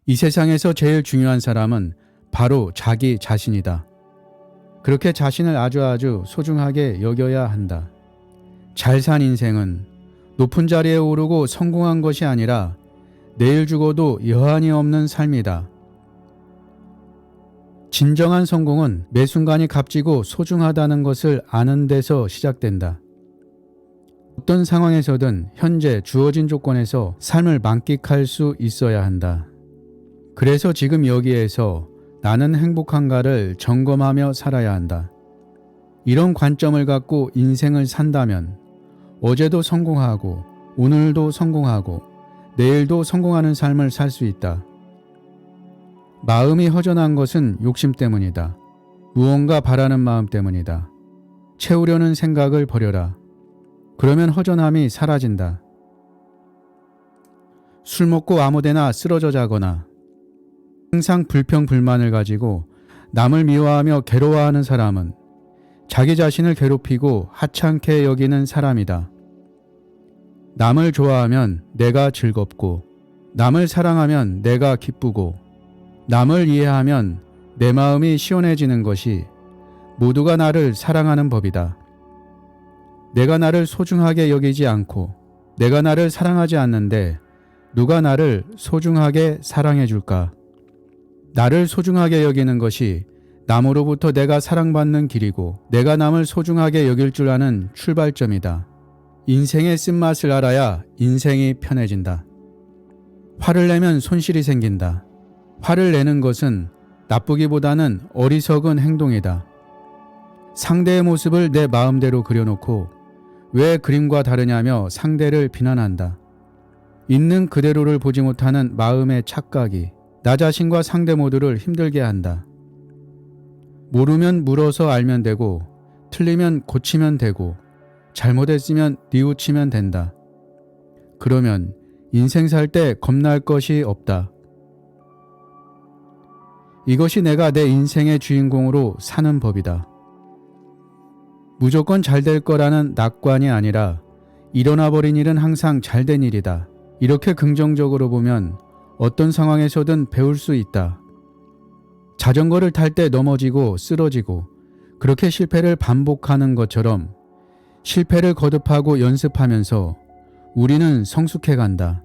이 세상에서 제일 중요한 사람은 바로 자기 자신이다. 그렇게 자신을 아주 소중하게 여겨야 한다. 잘 산 인생은 높은 자리에 오르고 성공한 것이 아니라 내일 죽어도 여한이 없는 삶이다. 진정한 성공은 매 순간이 값지고 소중하다는 것을 아는 데서 시작된다. 어떤 상황에서든 현재 주어진 조건에서 삶을 만끽할 수 있어야 한다. 그래서 지금 여기에서 나는 행복한가를 점검하며 살아야 한다. 이런 관점을 갖고 인생을 산다면 어제도 성공하고 오늘도 성공하고 내일도 성공하는 삶을 살 수 있다. 마음이 허전한 것은 욕심 때문이다. 무언가 바라는 마음 때문이다. 채우려는 생각을 버려라. 그러면 허전함이 사라진다. 술 먹고 아무데나 쓰러져 자거나 항상 불평불만을 가지고 남을 미워하며 괴로워하는 사람은 자기 자신을 괴롭히고 하찮게 여기는 사람이다. 남을 좋아하면 내가 즐겁고, 남을 사랑하면 내가 기쁘고, 남을 이해하면 내 마음이 시원해지는 것이 모두가 나를 사랑하는 법이다. 내가 나를 소중하게 여기지 않고 내가 나를 사랑하지 않는데 누가 나를 소중하게 사랑해 줄까? 나를 소중하게 여기는 것이 남으로부터 내가 사랑받는 길이고 내가 남을 소중하게 여길 줄 아는 출발점이다. 인생의 쓴맛을 알아야 인생이 편해진다. 화를 내면 손실이 생긴다. 화를 내는 것은 나쁘기보다는 어리석은 행동이다. 상대의 모습을 내 마음대로 그려놓고 왜 그림과 다르냐며 상대를 비난한다. 있는 그대로를 보지 못하는 마음의 착각이 나 자신과 상대 모두를 힘들게 한다. 모르면 물어서 알면 되고, 틀리면 고치면 되고, 잘못했으면 뉘우치면 된다. 그러면 인생 살 때 겁날 것이 없다. 이것이 내가 내 인생의 주인공으로 사는 법이다. 무조건 잘 될 거라는 낙관이 아니라 일어나버린 일은 항상 잘된 일이다. 이렇게 긍정적으로 보면 어떤 상황에서든 배울 수 있다. 자전거를 탈 때 넘어지고 쓰러지고 그렇게 실패를 반복하는 것처럼 실패를 거듭하고 연습하면서 우리는 성숙해 간다.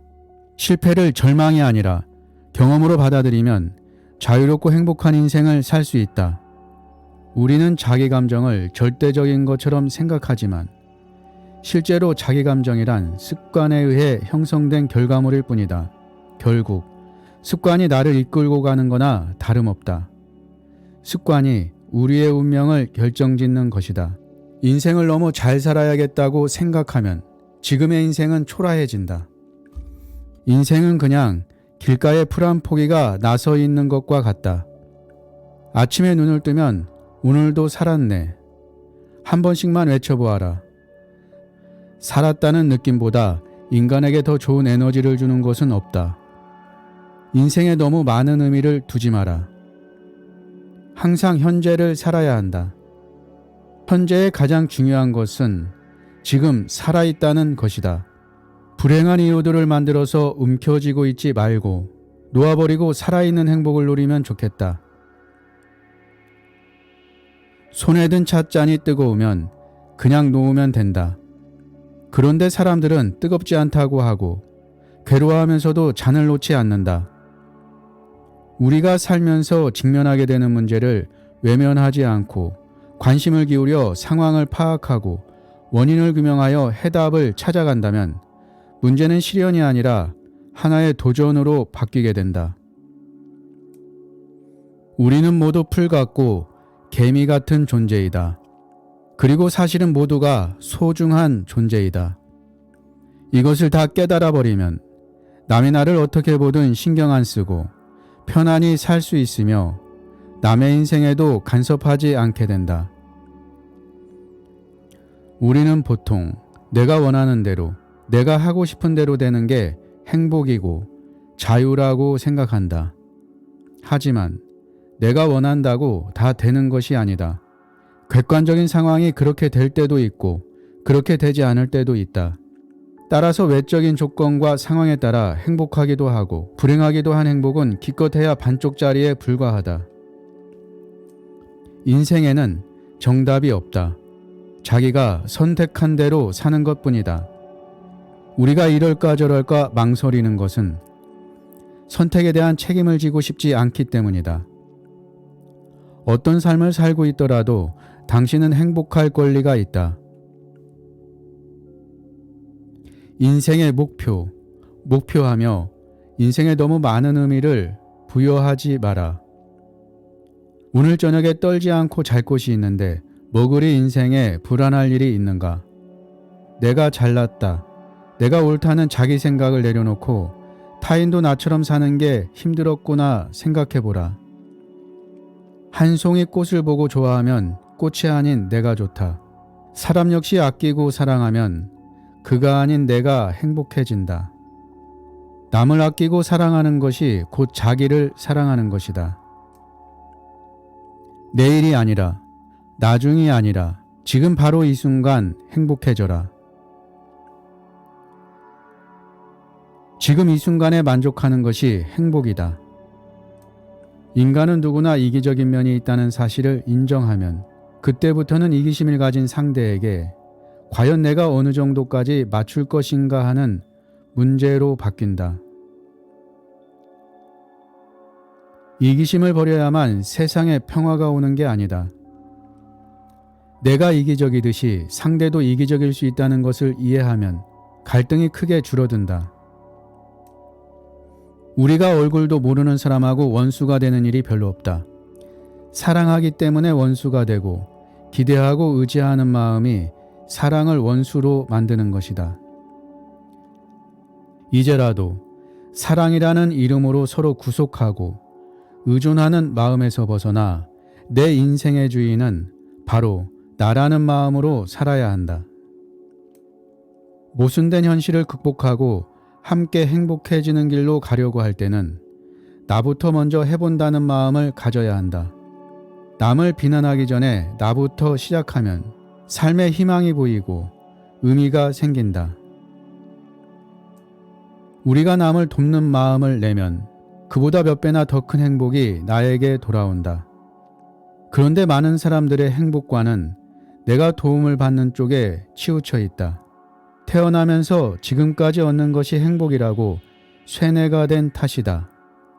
실패를 절망이 아니라 경험으로 받아들이면 자유롭고 행복한 인생을 살 수 있다. 우리는 자기 감정을 절대적인 것처럼 생각하지만 실제로 자기 감정이란 습관에 의해 형성된 결과물일 뿐이다. 결국 습관이 나를 이끌고 가는 거나 다름없다. 습관이 우리의 운명을 결정짓는 것이다. 인생을 너무 잘 살아야겠다고 생각하면 지금의 인생은 초라해진다. 인생은 그냥 길가에 풀 한 포기가 나서 있는 것과 같다. 아침에 눈을 뜨면 오늘도 살았네. 한 번씩만 외쳐보아라. 살았다는 느낌보다 인간에게 더 좋은 에너지를 주는 것은 없다. 인생에 너무 많은 의미를 두지 마라. 항상 현재를 살아야 한다. 현재의 가장 중요한 것은 지금 살아있다는 것이다. 불행한 이유들을 만들어서 움켜쥐고 있지 말고 놓아버리고 살아있는 행복을 누리면 좋겠다. 손에 든 찻잔이 뜨거우면 그냥 놓으면 된다. 그런데 사람들은 뜨겁지 않다고 하고 괴로워하면서도 잔을 놓지 않는다. 우리가 살면서 직면하게 되는 문제를 외면하지 않고 관심을 기울여 상황을 파악하고 원인을 규명하여 해답을 찾아간다면 문제는 시련이 아니라 하나의 도전으로 바뀌게 된다. 우리는 모두 풀 같고 개미 같은 존재이다. 그리고 사실은 모두가 소중한 존재이다. 이것을 다 깨달아 버리면 남이 나를 어떻게 보든 신경 안 쓰고 편안히 살 수 있으며 남의 인생에도 간섭하지 않게 된다. 우리는 보통 내가 원하는 대로, 내가 하고 싶은 대로 되는 게 행복이고 자유라고 생각한다. 하지만 내가 원한다고 다 되는 것이 아니다. 객관적인 상황이 그렇게 될 때도 있고 그렇게 되지 않을 때도 있다. 따라서 외적인 조건과 상황에 따라 행복하기도 하고 불행하기도 한 행복은 기껏해야 반쪽짜리에 불과하다. 인생에는 정답이 없다. 자기가 선택한 대로 사는 것뿐이다. 우리가 이럴까 저럴까 망설이는 것은 선택에 대한 책임을 지고 싶지 않기 때문이다. 어떤 삶을 살고 있더라도 당신은 행복할 권리가 있다. 인생의 목표하며 인생에 너무 많은 의미를 부여하지 마라. 오늘 저녁에 떨지 않고 잘 곳이 있는데 뭐 그리 인생에 불안할 일이 있는가? 내가 잘났다. 내가 옳다는 자기 생각을 내려놓고 타인도 나처럼 사는 게 힘들었구나 생각해보라. 한 송이 꽃을 보고 좋아하면 꽃이 아닌 내가 좋다. 사람 역시 아끼고 사랑하면 그가 아닌 내가 행복해진다. 남을 아끼고 사랑하는 것이 곧 자기를 사랑하는 것이다. 내일이 아니라, 나중이 아니라 지금 바로 이 순간 행복해져라. 지금 이 순간에 만족하는 것이 행복이다. 인간은 누구나 이기적인 면이 있다는 사실을 인정하면 그때부터는 이기심을 가진 상대에게 과연 내가 어느 정도까지 맞출 것인가 하는 문제로 바뀐다. 이기심을 버려야만 세상에 평화가 오는 게 아니다. 내가 이기적이듯이 상대도 이기적일 수 있다는 것을 이해하면 갈등이 크게 줄어든다. 우리가 얼굴도 모르는 사람하고 원수가 되는 일이 별로 없다. 사랑하기 때문에 원수가 되고 기대하고 의지하는 마음이 사랑을 원수로 만드는 것이다. 이제라도 사랑이라는 이름으로 서로 구속하고 의존하는 마음에서 벗어나 내 인생의 주인은 바로 나라는 마음으로 살아야 한다. 모순된 현실을 극복하고 함께 행복해지는 길로 가려고 할 때는 나부터 먼저 해본다는 마음을 가져야 한다. 남을 비난하기 전에 나부터 시작하면 삶에 희망이 보이고 의미가 생긴다. 우리가 남을 돕는 마음을 내면 그보다 몇 배나 더 큰 행복이 나에게 돌아온다. 그런데 많은 사람들의 행복과는 내가 도움을 받는 쪽에 치우쳐 있다. 태어나면서 지금까지 얻는 것이 행복이라고 쇠뇌가 된 탓이다.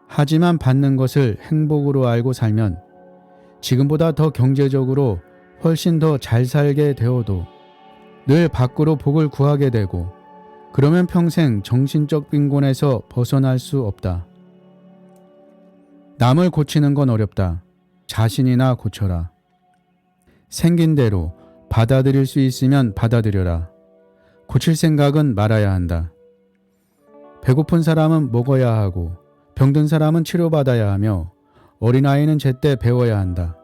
하지만 받는 것을 행복으로 알고 살면 지금보다 더 경제적으로 훨씬 더 잘 살게 되어도 늘 밖으로 복을 구하게 되고 그러면 평생 정신적 빈곤에서 벗어날 수 없다. 남을 고치는 건 어렵다. 자신이나 고쳐라. 생긴 대로 받아들일 수 있으면 받아들여라. 고칠 생각은 말아야 한다. 배고픈 사람은 먹어야 하고 병든 사람은 치료받아야 하며 어린아이는 제때 배워야 한다.